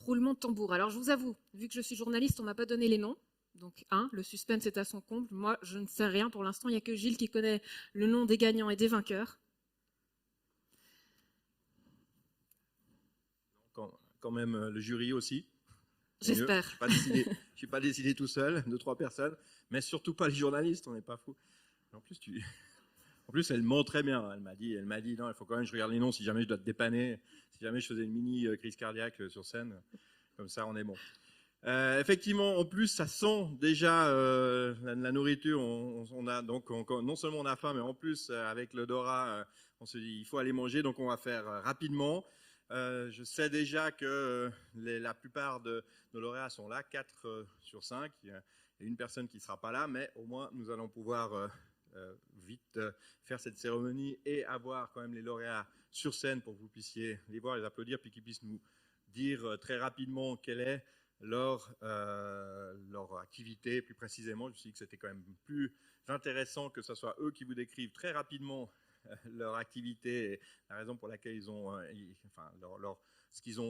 Roulement de tambour. Alors je vous avoue, vu que je suis journaliste, on m'a pas donné les noms. Donc le suspense est à son comble. Moi, je ne sais rien pour l'instant. Il n'y a que Gilles qui connaît le nom des gagnants et des vainqueurs. Quand même le jury aussi. J'espère. Je suis pas décidé tout seul, 2-3 personnes, mais surtout pas les journalistes, on n'est pas fous. En plus, elle ment très bien. Elle m'a dit non, il faut quand même que je regarde les noms si jamais je dois te dépanner, si jamais je faisais une mini crise cardiaque sur scène, comme ça on est bon. Effectivement, en plus, ça sent déjà la nourriture. On a donc non seulement on a faim, mais en plus avec le Dora, on se dit il faut aller manger, donc on va faire rapidement. Je sais déjà que la plupart de nos lauréats sont là, 4 sur 5. Il y a une personne qui ne sera pas là, mais au moins nous allons pouvoir vite faire cette cérémonie et avoir quand même les lauréats sur scène pour que vous puissiez les voir, les applaudir, puis qu'ils puissent nous dire très rapidement quelle est leur activité. Plus précisément, je me suis dit que c'était quand même plus intéressant que ce soit eux qui vous décrivent très rapidement leur activité et la raison pour laquelle ils ont, ce qu'ils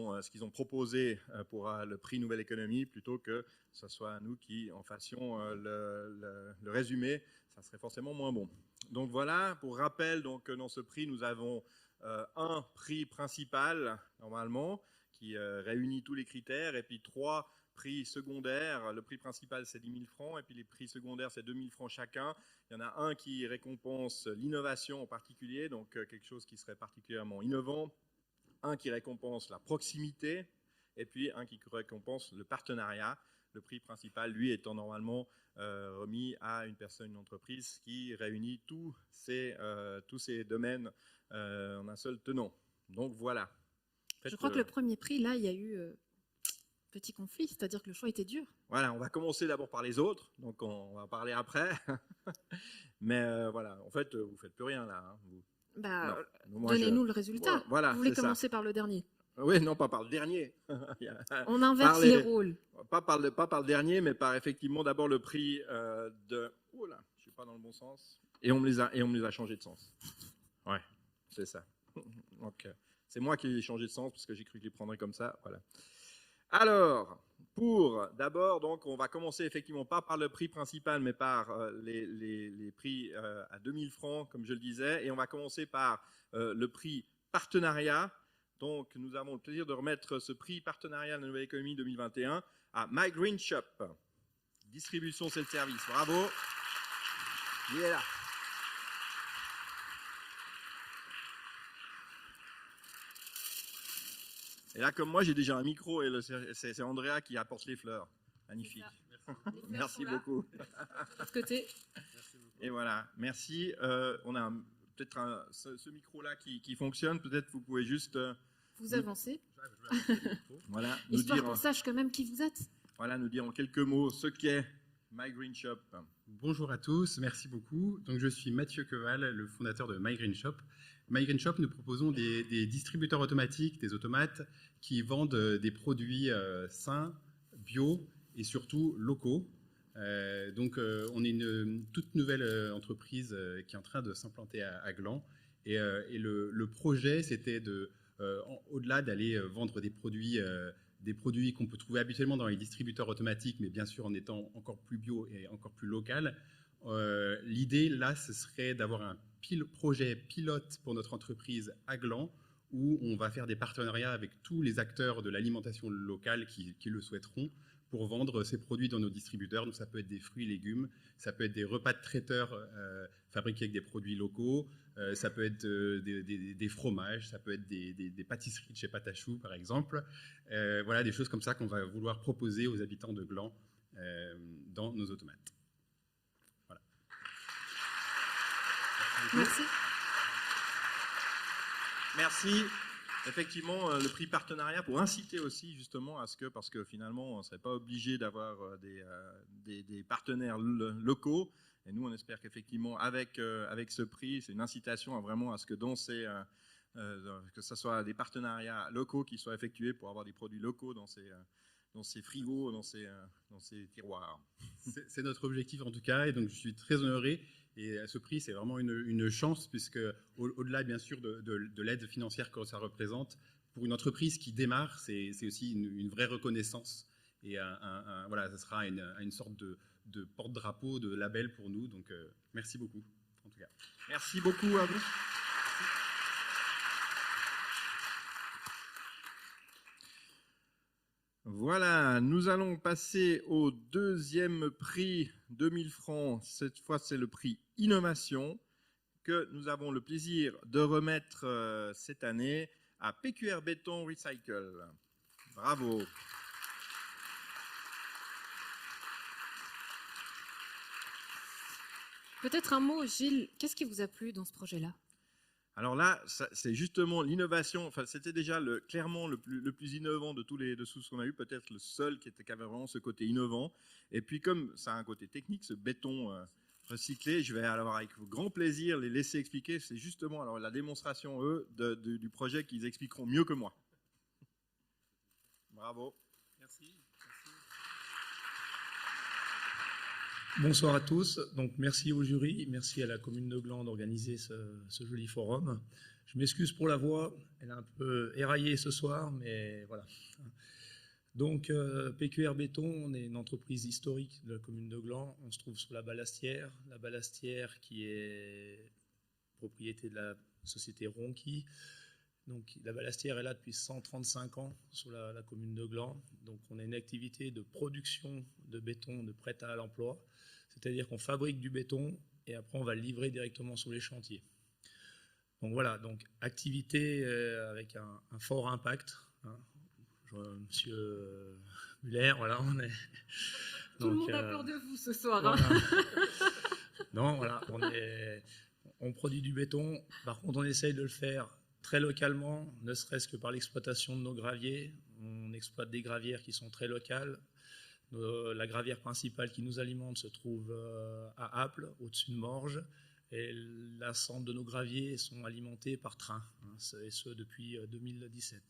ont proposé pour le prix Nouvelle Économie, plutôt que ce soit nous qui en fassions le résumé, ça serait forcément moins bon. Donc voilà, pour rappel, donc, dans ce prix, nous avons un prix principal, normalement, qui réunit tous les critères, et puis 3 prix secondaires. Le prix principal, c'est 10 000 francs, et puis les prix secondaires, c'est 2 000 francs chacun. Il y en a un qui récompense l'innovation en particulier, donc quelque chose qui serait particulièrement innovant, un qui récompense la proximité, et puis un qui récompense le partenariat. Le prix principal, lui, étant normalement remis à une personne, une entreprise qui réunit tous ces domaines en un seul tenant. Donc voilà. En fait, je crois que le premier prix, là, il y a eu petit conflit, c'est-à-dire que le choix était dur. Voilà, on va commencer d'abord par les autres, donc on va parler après. Mais voilà, en fait, vous ne faites plus rien là. Bah, donnez-nous le résultat. Voilà, vous voulez commencer par le dernier? Oui, non, pas par le dernier. On inverse les rôles. Pas par le dernier, mais par effectivement d'abord le prix de... Oh là, je ne suis pas dans le bon sens. Et on me les a changés de sens. Ouais, c'est ça. Donc, c'est moi qui ai changé de sens parce que j'ai cru que je les prendrais comme ça. Voilà. Alors, d'abord, donc, on va commencer effectivement pas par le prix principal, mais par les prix à 2 000 francs, comme je le disais. Et on va commencer par le prix partenariat. Donc, nous avons le plaisir de remettre ce prix partenariat de la Nouvelle Économie 2021 à My Green Shop. Distribution self-service. Bravo. Il est là. Et là, comme moi, j'ai déjà un micro et c'est Andrea qui apporte les fleurs. Magnifique. Merci beaucoup. Côté. Et voilà, merci. On a peut-être ce micro-là qui fonctionne. Peut-être vous pouvez juste... vous avancez. Voilà, histoire qu'on sache quand même qui vous êtes. Voilà, nous dire en quelques mots ce qu'est My Green Shop. Bonjour à tous, merci beaucoup. Donc, je suis Mathieu Queval, le fondateur de My Green Shop. My Green Shop, nous proposons des distributeurs automatiques, des automates qui vendent des produits sains, bio et surtout locaux. On est une toute nouvelle entreprise qui est en train de s'implanter à Gland. Et le projet, c'était au-delà d'aller vendre des produits qu'on peut trouver habituellement dans les distributeurs automatiques, mais bien sûr en étant encore plus bio et encore plus local. L'idée, là, ce serait d'avoir un projet pilote pour notre entreprise à Gland, où on va faire des partenariats avec tous les acteurs de l'alimentation locale qui le souhaiteront pour vendre ces produits dans nos distributeurs. Donc ça peut être des fruits et légumes, ça peut être des repas de traiteurs fabriqués avec des produits locaux, ça peut être des fromages, ça peut être des pâtisseries de chez Patachou, par exemple. Voilà, des choses comme ça qu'on va vouloir proposer aux habitants de Gland dans nos automates. Voilà. Merci. Merci. Effectivement, le prix partenariat pour inciter aussi justement à ce que, parce que finalement, on ne serait pas obligé d'avoir des partenaires locaux. Et nous, on espère qu'effectivement, avec ce prix, c'est une incitation vraiment à ce que que ce soit des partenariats locaux qui soient effectués pour avoir des produits locaux dans ces frigos, dans ces tiroirs. C'est notre objectif en tout cas, et donc je suis très honoré. Et à ce prix, c'est vraiment une chance, puisque au-delà, bien sûr, de l'aide financière que ça représente, pour une entreprise qui démarre, c'est aussi une vraie reconnaissance. Et voilà, ça sera une sorte de porte-drapeau, de label pour nous. Donc, merci beaucoup, en tout cas. Merci beaucoup à vous. Voilà, nous allons passer au deuxième prix, 2000 francs. Cette fois, c'est le prix Innovation que nous avons le plaisir de remettre cette année à PQR Béton Recycle. Bravo. Peut-être un mot, Gilles, qu'est-ce qui vous a plu dans ce projet-là? Alors là, c'est justement l'innovation. Enfin, c'était déjà clairement le plus innovant de tous ce qu'on a eu, peut-être le seul qui avait vraiment ce côté innovant. Et puis comme ça a un côté technique, ce béton recyclé, je vais alors avec grand plaisir les laisser expliquer. C'est justement alors la démonstration du projet qu'ils expliqueront mieux que moi. Bravo. Merci. Bonsoir à tous. Donc, merci au jury, merci à la commune de Gland d'organiser ce joli forum. Je m'excuse pour la voix, elle est un peu éraillée ce soir, mais voilà. Donc, PQR Béton, on est une entreprise historique de la commune de Gland. On se trouve sur la Ballastière qui est propriété de la société Ronqui. Donc, la Ballastière est là depuis 135 ans sur la commune de Gland. Donc, on a une activité de production de béton de prêt à l'emploi. C'est-à-dire qu'on fabrique du béton et après, on va le livrer directement sur les chantiers. Donc, voilà. Donc, activité avec un fort impact. Hein. Monsieur Muller, voilà, on est... Tout le monde a peur de vous ce soir. Voilà. Hein. Non, voilà, on produit du béton. Par contre, on essaye de le faire très localement, ne serait-ce que par l'exploitation de nos graviers. On exploite des gravières qui sont très locales. La gravière principale qui nous alimente se trouve à Aples, au-dessus de Morges. Et l'ensemble de nos graviers sont alimentés par train, hein, et ce depuis 2017.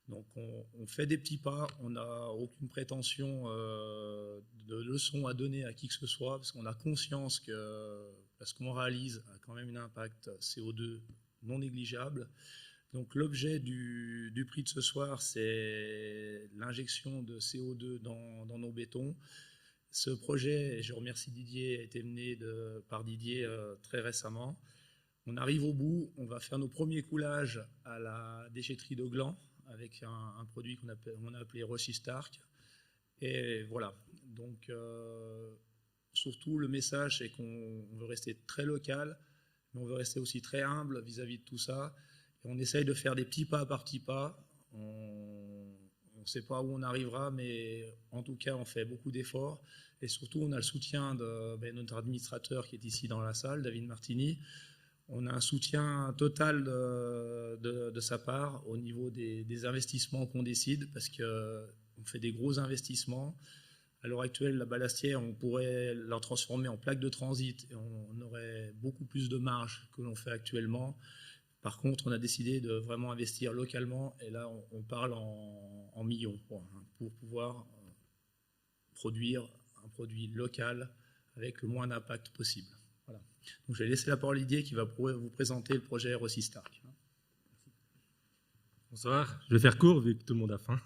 Donc on fait des petits pas, on n'a aucune prétention de leçon à donner à qui que ce soit, parce qu'on a conscience que ce qu'on réalise a quand même un impact CO2 non négligeable. Donc l'objet du prix de ce soir, c'est l'injection de CO2 dans nos bétons. Ce projet, et je remercie Didier, a été mené par Didier très récemment. On arrive au bout, on va faire nos premiers coulages à la déchetterie de Gland avec un produit qu'on a appelé Rechistark. Et voilà, donc surtout le message, c'est qu'on veut rester très local, mais on veut rester aussi très humble vis-à-vis de tout ça. Et on essaye de faire des petits pas par petits pas. On ne sait pas où on arrivera, mais en tout cas, on fait beaucoup d'efforts. Et surtout, on a le soutien de notre administrateur qui est ici dans la salle, David Martini. On a un soutien total de sa part au niveau des investissements qu'on décide, parce qu'on fait des gros investissements. À l'heure actuelle, la Ballastière, on pourrait la transformer en plaque de transit et on aurait beaucoup plus de marge que l'on fait actuellement. Par contre, on a décidé de vraiment investir localement et là, on parle en millions pour pouvoir produire un produit local avec le moins d'impact possible. Voilà. Donc, je vais laisser la parole à Didier qui va vous présenter le projet Rechistark. Bonsoir, je vais faire court vu que tout le monde a faim.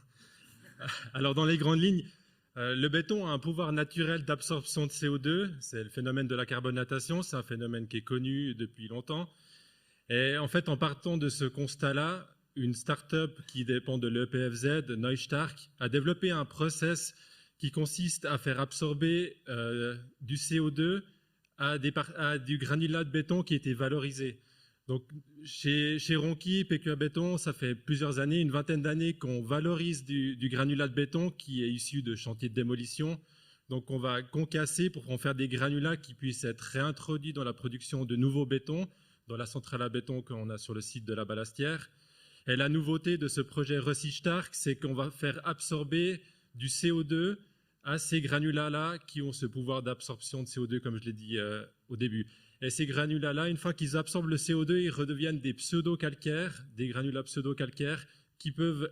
Alors, dans les grandes lignes, le béton a un pouvoir naturel d'absorption de CO2, c'est le phénomène de la carbonatation, c'est un phénomène qui est connu depuis longtemps. Et en fait, en partant de ce constat-là, une start-up qui dépend de l'EPFZ, Neustark, a développé un process qui consiste à faire absorber du CO2 à du granulat de béton qui a été valorisé. Donc, chez Ronqui, PQR Béton, ça fait plusieurs années, une vingtaine d'années qu'on valorise du granulat de béton qui est issu de chantiers de démolition. Donc, on va concasser pour en faire des granulats qui puissent être réintroduits dans la production de nouveaux bétons, dans la centrale à béton qu'on a sur le site de la Ballastière. Et la nouveauté de ce projet Rechistark, c'est qu'on va faire absorber du CO2 à ces granulats-là qui ont ce pouvoir d'absorption de CO2, comme je l'ai dit au début. Et ces granulats-là, une fois qu'ils absorbent le CO2, ils redeviennent des pseudo-calcaires, des granulats pseudo-calcaires qui peuvent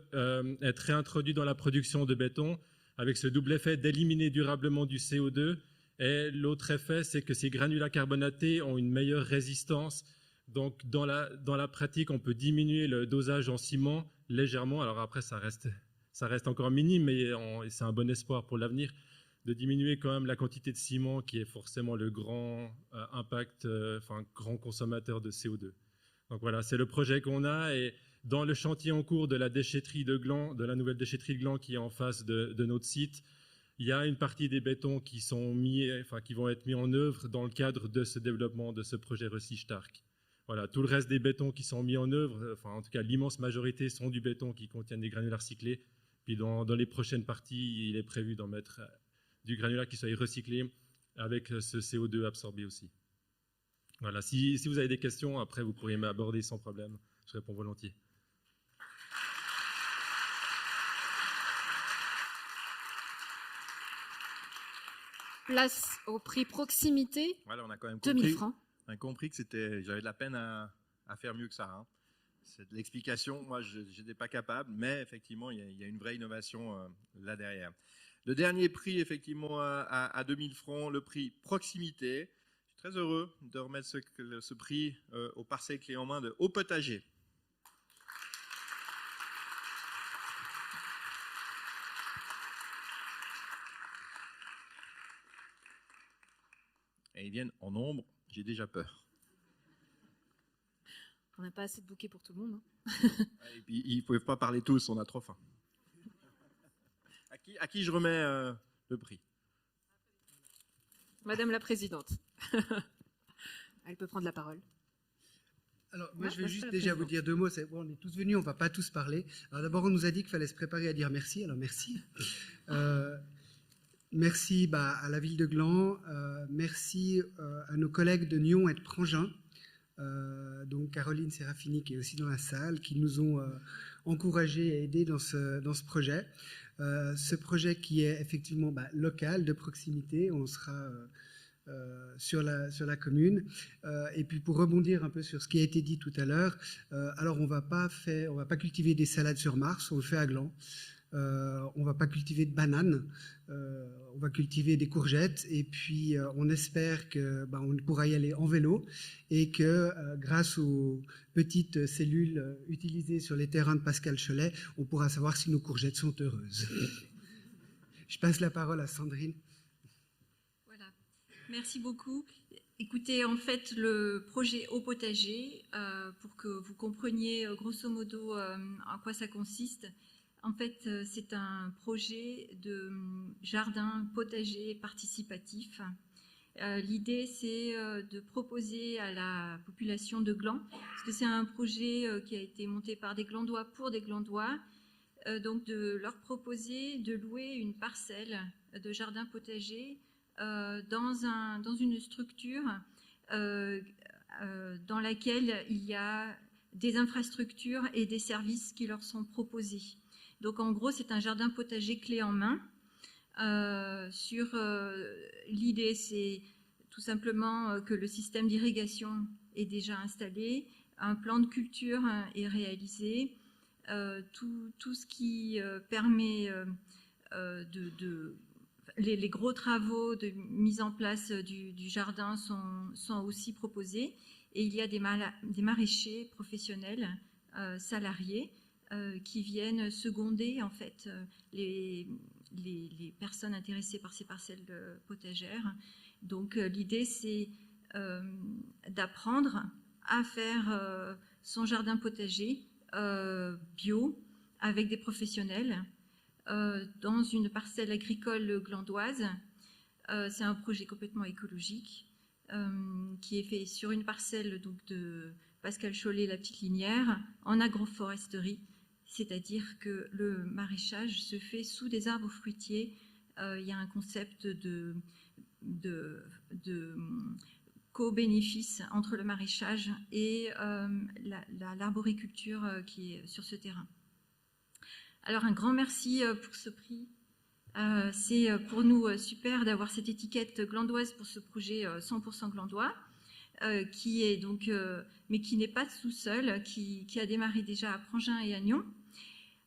être réintroduits dans la production de béton avec ce double effet d'éliminer durablement du CO2. Et l'autre effet, c'est que ces granulats carbonatés ont une meilleure résistance. Donc, dans la pratique, on peut diminuer le dosage en ciment légèrement. Alors après, ça reste encore minime, mais c'est un bon espoir pour l'avenir, de diminuer quand même la quantité de ciment qui est forcément le grand grand consommateur de CO2. Donc voilà, c'est le projet qu'on a, et dans le chantier en cours de la déchetterie de Gland, de la nouvelle déchetterie de Gland qui est en face de notre site, il y a une partie des bétons qui vont être mis en œuvre dans le cadre de ce développement de ce projet Recyctarc. Voilà, tout le reste des bétons qui sont mis en œuvre, en tout cas l'immense majorité sont du béton qui contient des granulats recyclés. Puis dans les prochaines parties, il est prévu d'en mettre du granulat qui soit recyclé avec ce CO2 absorbé aussi. Voilà, si vous avez des questions, après vous pourriez m'aborder sans problème, je réponds volontiers. Place au prix proximité, Voilà, on a quand même 2000 francs. On a compris que j'avais de la peine à faire mieux que ça. Hein. C'est de l'explication, moi je n'étais pas capable, mais effectivement il y a une vraie innovation là derrière. Le dernier prix effectivement à 2000 francs, le prix proximité. Je suis très heureux de remettre ce prix aux parcelles clés en main de Haut Potager. Et ils viennent en nombre, j'ai déjà peur. On n'a pas assez de bouquets pour tout le monde. Et puis, ils ne peuvent pas parler tous, on a trop faim. À qui je remets le prix? Madame la Présidente. Elle peut prendre la parole. Alors, moi, je vais juste déjà vous dire 2 mots. On est tous venus, on ne va pas tous parler. Alors, d'abord, on nous a dit qu'il fallait se préparer à dire merci. Alors, merci. Merci à la ville de Gland. Merci à nos collègues de Nyon et de Prangin. Donc Caroline Serafini qui est aussi dans la salle, qui nous ont encouragés et aidés dans ce projet. Ce projet qui est effectivement local, de proximité, on sera sur la commune. Et puis pour rebondir un peu sur ce qui a été dit tout à l'heure, alors on va pas cultiver des salades sur Mars, on le fait à Gland. On ne va pas cultiver de bananes, on va cultiver des courgettes et puis on espère qu'on pourra y aller en vélo et que grâce aux petites cellules utilisées sur les terrains de Pascal Cholet, on pourra savoir si nos courgettes sont heureuses. Je passe la parole à Sandrine. Voilà, merci beaucoup. Écoutez, en fait, le projet Haut Potager, pour que vous compreniez grosso modo en quoi ça consiste, en fait, c'est un projet de jardin potager participatif. L'idée, c'est de proposer à la population de Gland, parce que c'est un projet qui a été monté par des Glandois pour des Glandois, donc de leur proposer de louer une parcelle de jardin potager dans une structure dans laquelle il y a des infrastructures et des services qui leur sont proposés. Donc en gros, c'est un jardin potager clé en main. L'idée, c'est tout simplement que le système d'irrigation est déjà installé, un plan de culture est réalisé, tout ce qui permet les gros travaux de mise en place du jardin sont aussi proposés, et il y a des maraîchers professionnels salariés qui viennent seconder en fait les personnes intéressées par ces parcelles potagères. Donc l'idée, c'est d'apprendre à faire son jardin potager bio avec des professionnels dans une parcelle agricole glandoise. C'est un projet complètement écologique qui est fait sur une parcelle donc, de Pascal Cholet, la petite linière, en agroforesterie. C'est-à-dire que le maraîchage se fait sous des arbres fruitiers. Il y a un concept de co-bénéfice entre le maraîchage et l'arboriculture qui est sur ce terrain. Alors un grand merci pour ce prix. C'est pour nous super d'avoir cette étiquette glandoise pour ce projet 100% glandois. Qui est donc, mais qui n'est pas tout seul, qui a démarré déjà à Prangin et à Nyon.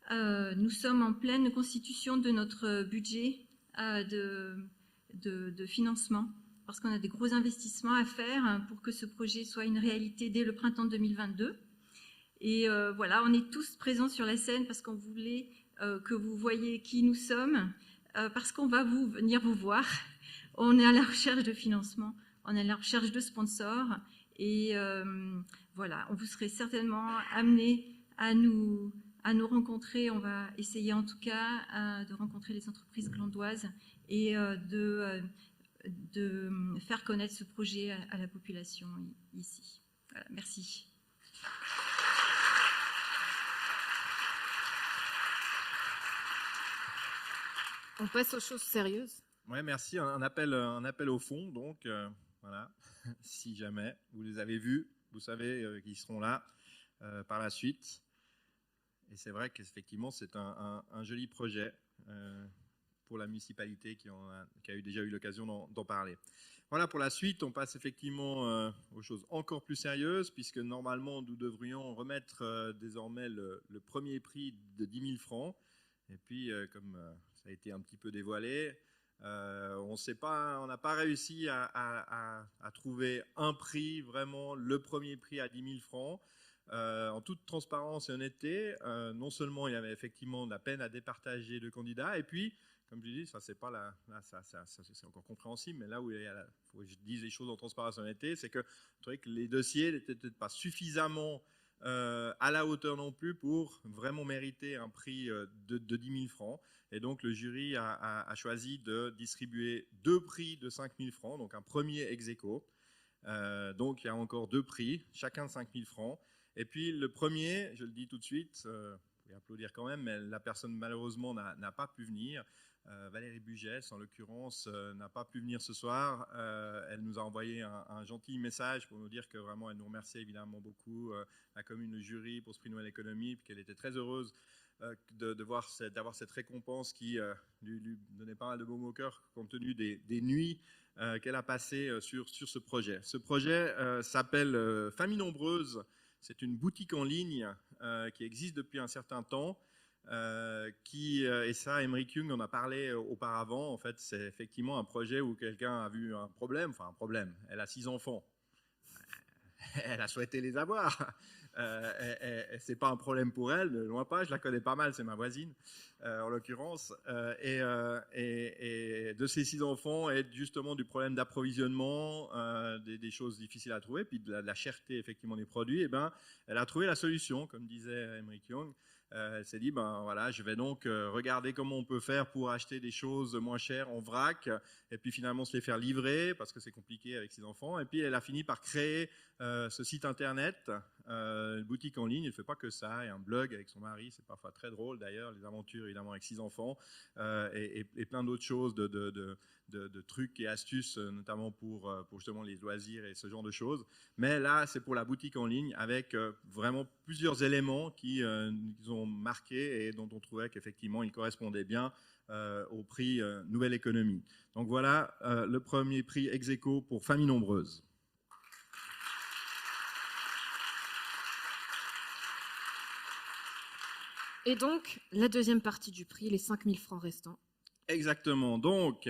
Nous sommes en pleine constitution de notre budget de financement, parce qu'on a des gros investissements à faire pour que ce projet soit une réalité dès le printemps 2022. Et voilà, on est tous présents sur la scène parce qu'on voulait que vous voyiez qui nous sommes, parce qu'on va venir vous voir. On est à la recherche de financement, on est à la recherche de sponsors, et voilà, vous serez certainement amenés à nous rencontrer. On va essayer en tout cas de rencontrer les entreprises glandoises et de faire connaître ce projet à la population ici. Voilà, merci. On passe aux choses sérieuses. Ouais, merci. Un appel au fond, donc voilà. Si jamais vous les avez vus, vous savez qu'ils seront là par la suite. Et c'est vrai qu'effectivement, c'est un joli projet pour la municipalité qui a déjà eu l'occasion d'en parler. Voilà, pour la suite, on passe effectivement aux choses encore plus sérieuses, puisque normalement, nous devrions remettre désormais le premier prix de 10 000 francs. Et puis, comme ça a été un petit peu dévoilé, on n'a pas réussi à trouver un prix, vraiment le premier prix à 10 000 francs. En toute transparence et honnêteté, non seulement il y avait effectivement de la peine à départager de candidats, et puis, comme je dis, ça c'est pas c'est encore compréhensible, mais là où il faut que je dise les choses en transparence et honnêteté, c'est que je trouvais que les dossiers n'étaient peut-être pas suffisamment à la hauteur non plus pour vraiment mériter un prix de 10 000 francs. Et donc le jury a choisi de distribuer 2 prix de 5 000 francs, donc un premier ex-aequo. Donc il y a encore 2 prix, chacun de 5 000 francs. Et puis le premier, je le dis tout de suite, vous pouvez applaudir quand même, mais la personne malheureusement n'a pas pu venir. Valérie Bugès, en l'occurrence, n'a pas pu venir ce soir. Elle nous a envoyé un gentil message pour nous dire que vraiment elle nous remerciait évidemment beaucoup, la commune, le jury pour ce prix Nouvelle Économie, puis qu'elle était très heureuse d'avoir cette récompense qui lui donnait pas mal de baume au cœur compte tenu des nuits qu'elle a passées sur ce projet. Ce projet s'appelle Famille Nombreuse. C'est une boutique en ligne qui existe depuis un certain temps. Et ça, Émeric Jung en a parlé auparavant. En fait, c'est effectivement un projet où quelqu'un a vu un problème. Elle a 6 enfants. Elle a souhaité les avoir. C'est pas un problème pour elle, de loin pas. Je la connais pas mal, c'est ma voisine en l'occurrence. Et de ces 6 enfants et justement du problème d'approvisionnement, des choses difficiles à trouver, puis de la cherté effectivement des produits. Et ben, elle a trouvé la solution, comme disait Émeric Jung. Elle s'est dit, ben voilà, je vais donc regarder comment on peut faire pour acheter des choses moins chères en vrac, et puis finalement se les faire livrer, parce que c'est compliqué avec ses enfants. Et puis elle a fini par créer ce site internet, une boutique en ligne. Elle ne fait pas que ça, et un blog avec son mari, c'est parfois très drôle d'ailleurs, les aventures évidemment avec 6 enfants, et plein d'autres choses, de trucs et astuces, notamment pour justement les loisirs et ce genre de choses. Mais là, c'est pour la boutique en ligne avec vraiment plusieurs éléments qui nous ont marqués et dont on trouvait qu'effectivement, ils correspondaient bien au prix Nouvelle Économie. Donc voilà le premier prix ex-aequo pour Famille Nombreuse. Et donc, la deuxième partie du prix, les 5 000 francs restants. Exactement. Donc,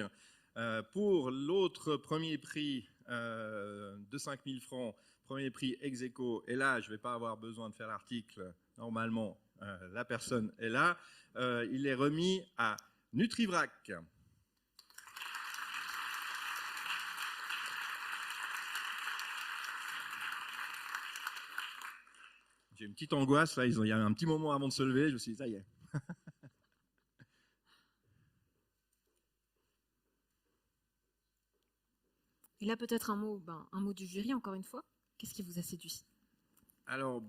pour l'autre premier prix de 5 000 francs, premier prix ex-aequo, et là, je ne vais pas avoir besoin de faire l'article, normalement, la personne est là, il est remis à Nutrivrac. J'ai une petite angoisse, là, il y a un petit moment avant de se lever, je me suis dit, ça y est. Et là, peut-être un mot du jury, encore une fois. Qu'est-ce qui vous a séduit? Alors,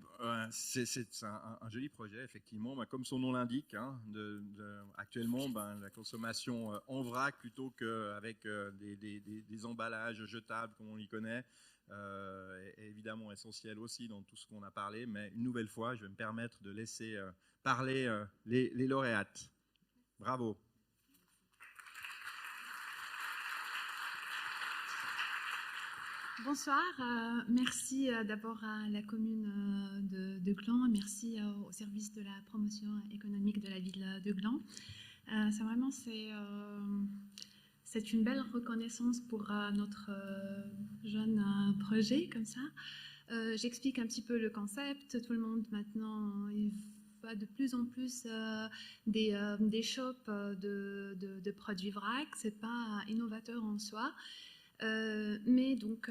c'est un joli projet, effectivement. Comme son nom l'indique, hein, actuellement, la consommation en vrac plutôt qu'avec des emballages jetables, comme on les connaît, est évidemment essentiel aussi dans tout ce qu'on a parlé. Mais une nouvelle fois, je vais me permettre de laisser parler les lauréates. Bravo. Bonsoir, merci d'abord à la commune de Gland, merci au service de la promotion économique de la ville de Gland. C'est une belle reconnaissance pour notre jeune projet comme ça. J'explique un petit peu le concept. Tout le monde maintenant il va de plus en plus des shops de produits vrac. C'est pas innovateur en soi. Mais donc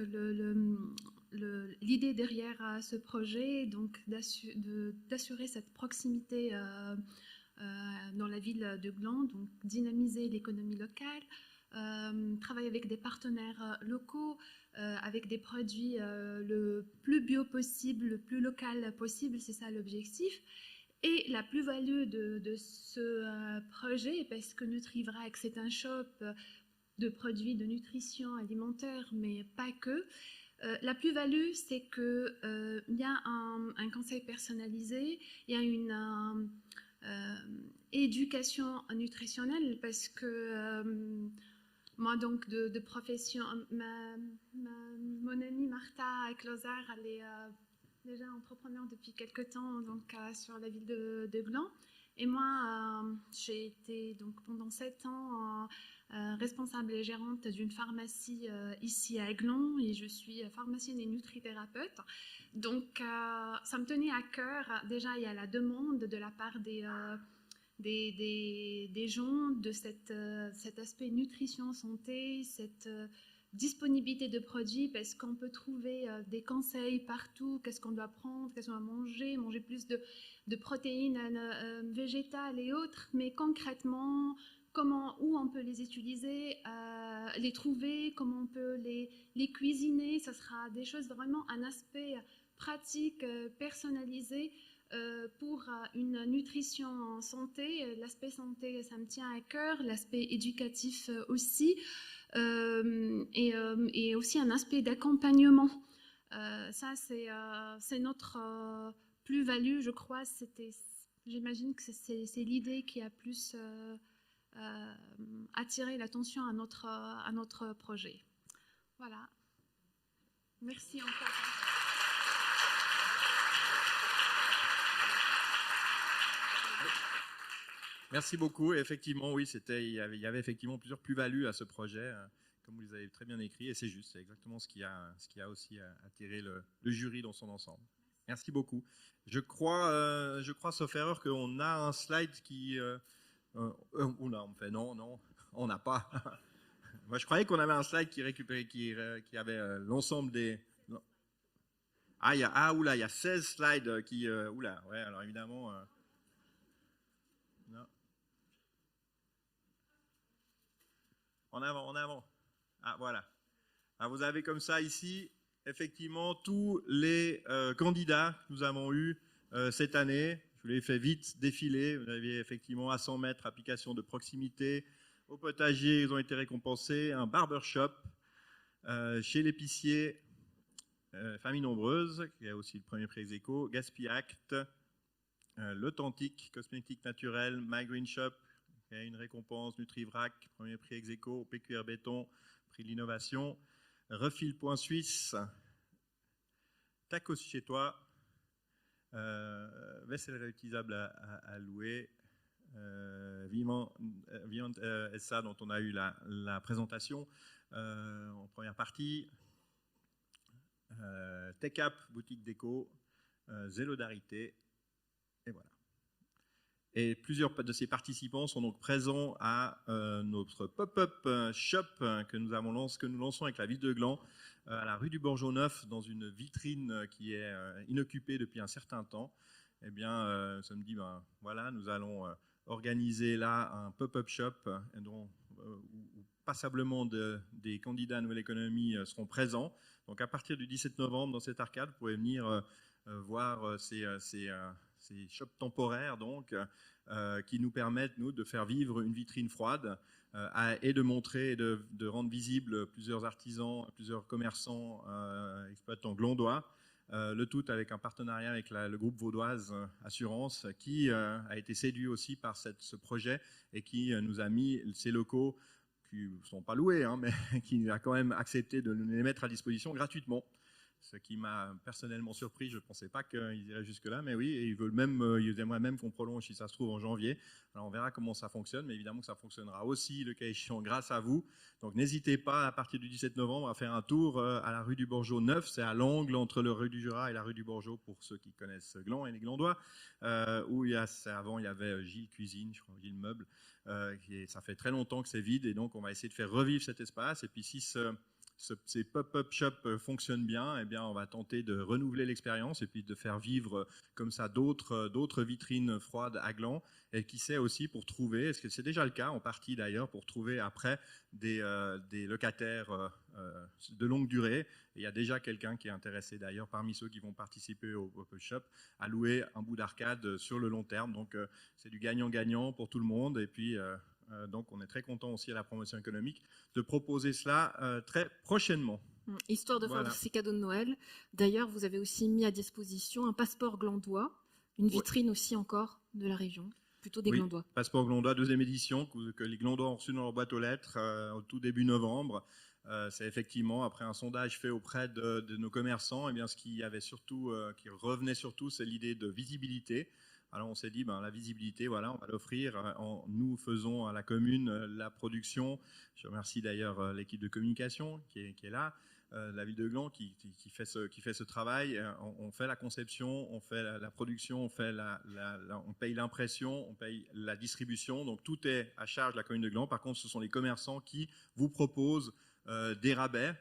l'idée derrière ce projet, donc d'assurer cette proximité dans la ville de Gland, donc dynamiser l'économie locale, travailler avec des partenaires locaux, avec des produits le plus bio possible, le plus local possible, c'est ça l'objectif. Et la plus-value de ce projet, parce que NutriVrac, c'est un shop de produits de nutrition alimentaire, mais pas que. La plus-value, c'est qu'il y a un conseil personnalisé, il y a une éducation nutritionnelle, parce que moi, donc, de profession, mon amie Martha Closer, elle est déjà entrepreneur depuis quelques temps donc, sur la ville de Gland. Et moi, j'ai été donc, pendant 7 ans responsable et gérante d'une pharmacie ici à Gland, et je suis pharmacienne et nutrithérapeute. Donc, ça me tenait à cœur. Déjà, il y a la demande de la part des gens de cet aspect nutrition, santé, cette disponibilité de produits, parce qu'on peut trouver des conseils partout, qu'est-ce qu'on doit prendre, qu'est-ce qu'on doit manger plus de protéines végétales et autres, mais concrètement, où on peut les utiliser, les trouver, comment on peut les cuisiner, ça sera des choses vraiment, un aspect pratique, personnalisé, pour une nutrition en santé. L'aspect santé, ça me tient à cœur, l'aspect éducatif aussi, et aussi un aspect d'accompagnement. Ça, c'est notre plus-value, je crois. J'imagine que c'est l'idée qui a plus attiré l'attention à notre projet. Voilà. Merci encore. Merci beaucoup. Et effectivement, oui, il y avait effectivement plusieurs plus-values à ce projet, comme vous les avez très bien écrit, et c'est juste, c'est exactement ce qui a aussi attiré le jury dans son ensemble. Merci beaucoup. Je crois, sauf erreur, qu'on a un slide qui... non, on n'a pas. Moi, je croyais qu'on avait un slide qui avait l'ensemble des... Non. Il y a 16 slides qui... ouais, alors évidemment... non. En avant. Voilà. Alors, vous avez comme ça ici, effectivement, tous les candidats que nous avons eus cette année. Je vous l'ai fait vite défiler. Vous aviez effectivement à 100 mètres, application de proximité. Au potager, ils ont été récompensés. Un barbershop. Chez l'épicier, Famille Nombreuse, qui a aussi le premier prix ex-aequo. Gaspiact. L'Authentique, cosmétique naturelle. My Green Shop. Il y a une récompense, NutriVrac, premier prix ex-aequo, PQR Béton, prix de l'innovation, Refil.Suisse, Tacos chez toi, vaisselle réutilisable à louer, Vivant SA dont on a eu la présentation en première partie, TechApp, boutique déco, Zélodarité, et voilà. Et plusieurs de ces participants sont donc présents à notre pop-up shop que nous lançons avec la ville de Gland, à la rue du Bourgeot-Neuf, dans une vitrine qui est inoccupée depuis un certain temps. Eh bien, samedi, voilà, nous allons organiser là un pop-up shop où passablement des candidats à Nouvelle Économie seront présents. Donc, à partir du 17 novembre, dans cette arcade, vous pouvez venir voir ces shops temporaires donc, qui nous permettent, nous, de faire vivre une vitrine froide et de montrer et de rendre visibles plusieurs artisans, plusieurs commerçants, exploitants glandois, le tout avec un partenariat avec le groupe Vaudoise Assurance qui a été séduit aussi par ce projet et qui nous a mis ces locaux qui ne sont pas loués, hein, mais qui a quand même accepté de nous les mettre à disposition gratuitement. ce qui m'a personnellement surpris. Je ne pensais pas qu'ils iraient jusque-là, mais oui, et ils aimeraient même qu'on prolonge, si ça se trouve, en janvier. Alors on verra comment ça fonctionne, mais évidemment que ça fonctionnera aussi, le cas échéant, grâce à vous. Donc n'hésitez pas, à partir du 17 novembre, à faire un tour à la rue du Bourgeot 9. C'est à l'angle entre la rue du Jura et la rue du Bourgeot, pour ceux qui connaissent Gland et les Glandois, où avant il y avait Gilles Cuisine, je crois, Gilles Meuble. Ça fait très longtemps que c'est vide, et donc on va essayer de faire revivre cet espace. Et puis si ces pop-up shops fonctionnent bien, eh bien, on va tenter de renouveler l'expérience et puis de faire vivre comme ça d'autres vitrines froides à Gland. Et qui sait aussi pour trouver, est-ce que c'est déjà le cas en partie d'ailleurs, pour trouver après des locataires de longue durée. Et il y a déjà quelqu'un qui est intéressé d'ailleurs parmi ceux qui vont participer au pop-up shop à louer un bout d'arcade sur le long terme. Donc c'est du gagnant-gagnant pour tout le monde. Et puis donc on est très content aussi à la promotion économique de proposer cela très prochainement. Histoire de faire ces cadeaux de Noël. D'ailleurs, vous avez aussi mis à disposition un passeport glandois, une vitrine aussi encore de la région, plutôt des Glandois. Passeport glandois, 2e édition, que les Glandois ont reçu dans leur boîte aux lettres au tout début novembre. C'est effectivement, après un sondage fait auprès de nos commerçants, eh bien, ce qui revenait surtout, c'est l'idée de visibilité. Alors on s'est dit, la visibilité, voilà, on va l'offrir. Nous faisons à la commune la production. Je remercie d'ailleurs l'équipe de communication qui est là, la ville de Gland qui fait ce travail. On fait la conception, on fait la production, on paye l'impression, on paye la distribution. Donc tout est à charge de la commune de Gland. Par contre, ce sont les commerçants qui vous proposent des rabais.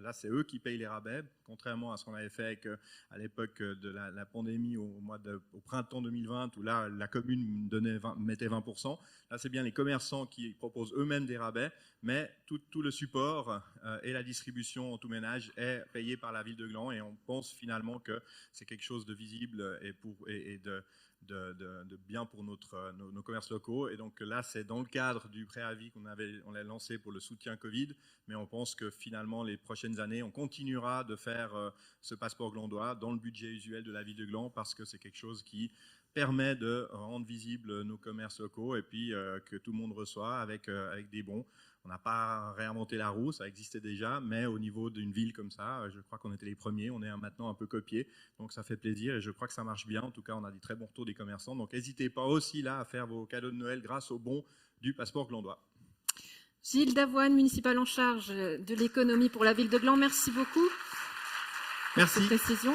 Là, c'est eux qui payent les rabais, contrairement à ce qu'on avait fait à l'époque de la pandémie au printemps 2020, où là, la commune mettait 20%. Là, c'est bien les commerçants qui proposent eux-mêmes des rabais, mais tout le support et la distribution en tout ménage est payé par la ville de Gland, et on pense finalement que c'est quelque chose de visible et de bien pour nos commerces locaux. Et donc là, c'est dans le cadre du préavis qu'on a lancé pour le soutien Covid, mais on pense que finalement, les prochaines années, on continuera de faire ce passeport glandois dans le budget usuel de la ville de Gland, parce que c'est quelque chose qui permet de rendre visibles nos commerces locaux, et puis que tout le monde reçoit avec des bons. On n'a pas réinventé la roue, ça existait déjà, mais au niveau d'une ville comme ça, je crois qu'on était les premiers, on est maintenant un peu copiés, donc ça fait plaisir et je crois que ça marche bien. En tout cas, on a des très bons retours des commerçants, donc n'hésitez pas aussi là à faire vos cadeaux de Noël grâce au bon du passeport glandois. Gilles Davoine, municipal en charge de l'économie pour la ville de Gland, merci beaucoup. Merci. Pour cette précision.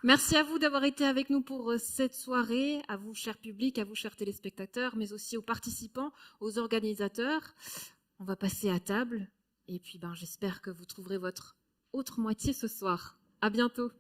Merci à vous d'avoir été avec nous pour cette soirée, à vous, cher public, à vous, chers téléspectateurs, mais aussi aux participants, aux organisateurs. On va passer à table et puis j'espère que vous trouverez votre autre moitié ce soir. À bientôt.